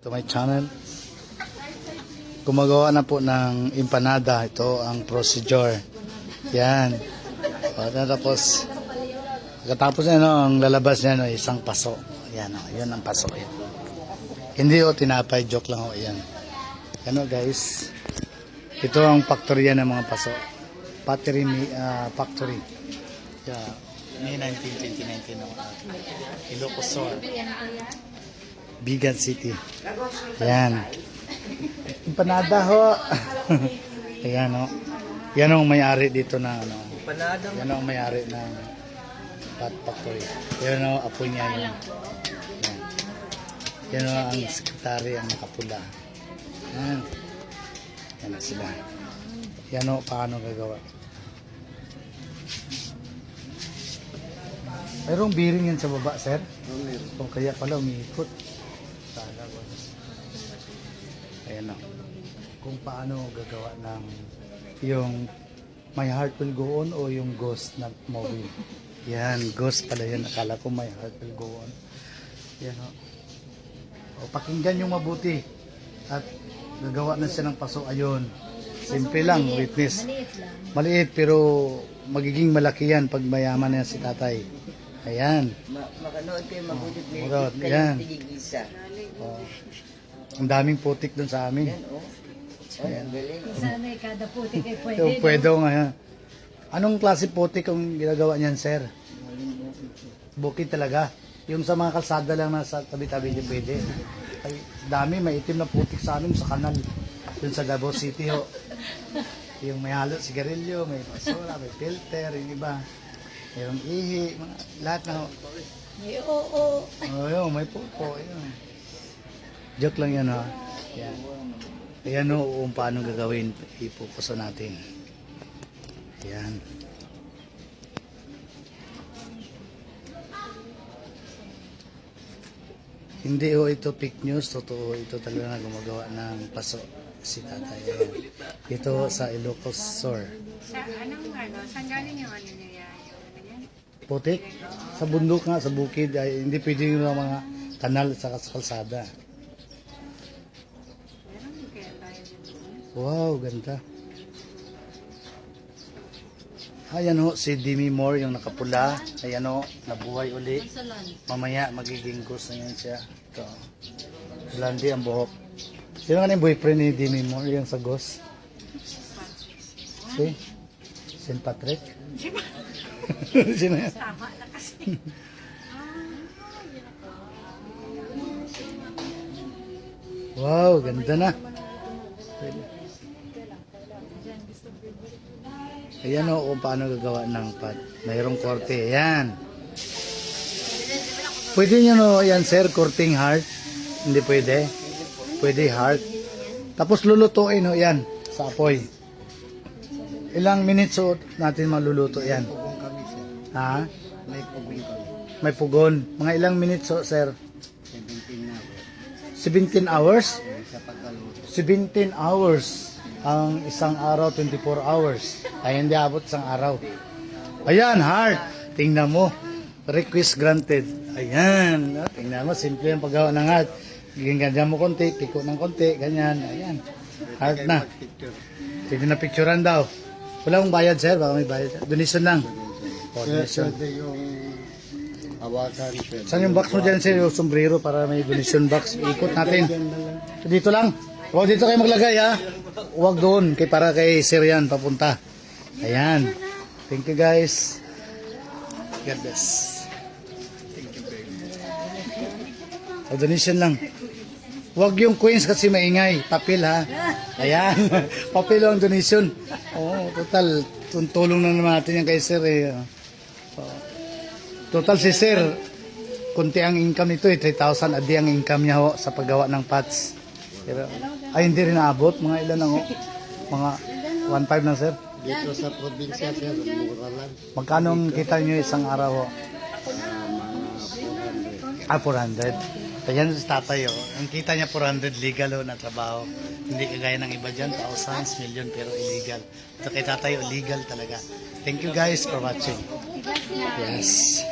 To my channel. Gumagawa na po ng empanada. Ito ang procedure. Yan. Tapos katapos na ang lalabas niya isang paso. Yan yun ang paso. Yan. Hindi tinapay, joke lang yan. Yan guys. Ito ang factory ng mga paso. Factory. Yeah. May 2019 Ilocos Sur. Bigan City. Yan. Empanada ho. Ayan ho. Yan ang may-ari dito na Yan ang may-ari ng Pat Factory. Yan ang apo niya yun. Yan ang sekretary ang nakapula. Yan. Yan na sila. Yan o paano gagawa. Mayroong bearing yan sa baba, sir? O kaya pala umiikot. Ayan o. Kung paano gagawa ng yung My Heart Will Go On o yung Ghost na movie. Yan, Ghost pala yan. Akala ko My Heart Will Go On. Yan o. O pakinggan yung mabuti. At gagawa na siya ng paso. Ayun. Simple lang, witness. Maliit pero magiging malaki yan pag mayaman na si tatay. Ayan. Makanood kayo mabuti. Ayan. Ang daming putik dun sa amin. Ayan. Sana kada putik ay pwede. Pwede nga. Anong klase putik ang ginagawa niyan, sir? Bukid talaga. Yung sa mga kalsada lang nasa tabi-tabi di pwede. Ay, dami, may itim na putik sa amin sa kanal. Dun sa Davao City ho. Yung may halo sigarilyo, may basura, may filter, yung iba. Mayroong ihi, lahat na ho. May oo. Yun, may pupo. Yun. Joke lang yan ha. Yan. Ayan o kung paano gagawin. Ipupuso natin. Yan. Hindi ho ito fake news. Totoo ito talaga na gumagawa ng paso si tatay. Ito sa Ilocos Sur. Saan galing yung ano niya? Putik? Sa bundok nga, sa bukid. Ay, hindi pwede yung mga kanal sa kalsada. Wow, ganda. Ayan ho, si Demi Moore yung nakapula. Ayan ho, nabuhay uli. Mamaya magiging ghost na yan siya. Ito. Blondie ang buhok. Sino nga yung boyfriend ni Demi Moore yung sa ghost? Si? St. Patrick? Sino yan? Tama na kasi. Wow, ganda na. Ayan o kung paano gagawa ng pad. Mayroong korte. Ayan. Pwede nyo no, ayan sir, korting heart. Hindi pwede. Pwede heart. Tapos lulutuin o yan sa apoy. Ilang minutes o natin maluluto yan? Ha? May pugon. Mga ilang minutes o sir? 17 hours. 17 hours. Ang isang araw, 24 hours. Ay hindi abot isang araw. Ayan, heart. Tingnan mo. Request granted. Ayan. Tingnan mo, simple yung paggawa ng heart. Ganyan mo konti, piko ng konti, ganyan. Ayan. Heart na. Pwede na picturean daw. Wala mong bayad, sir. Baka may bayad. Donation lang. O, donation. Saan yung box mo dyan, sir? Yung sombrero para may donation box. Ikot natin. Dito lang. O, dito kayo maglagay, ha? Huwag doon. Para kay sir yan, papunta. Ayan. Thank you, guys. God bless. Thank you very much. O, donation lang. Huwag yung coins kasi maingay. Papel, ha? Ayan. Papel ang donation. Oo, total. Tulong na naman natin yan kay sir, eh. Total si sir, kunti ang income nito, 3,000 adi ang income niya ho, sa paggawa ng pots. Pero, ay hindi rin naabot, mga ilan lang ho. Mga 1.5 na sir. Dito sa probinsya, sir, mura lang. Magkano ang kita niyo isang araw ho? Mga 400. 400. Kaya sa tatay ho, ang kita niya 400 legal ho na trabaho. Hindi kagaya ng iba dyan, thousands, million, pero illegal. Ito kay tatay illegal talaga. Thank you guys for watching. Yes.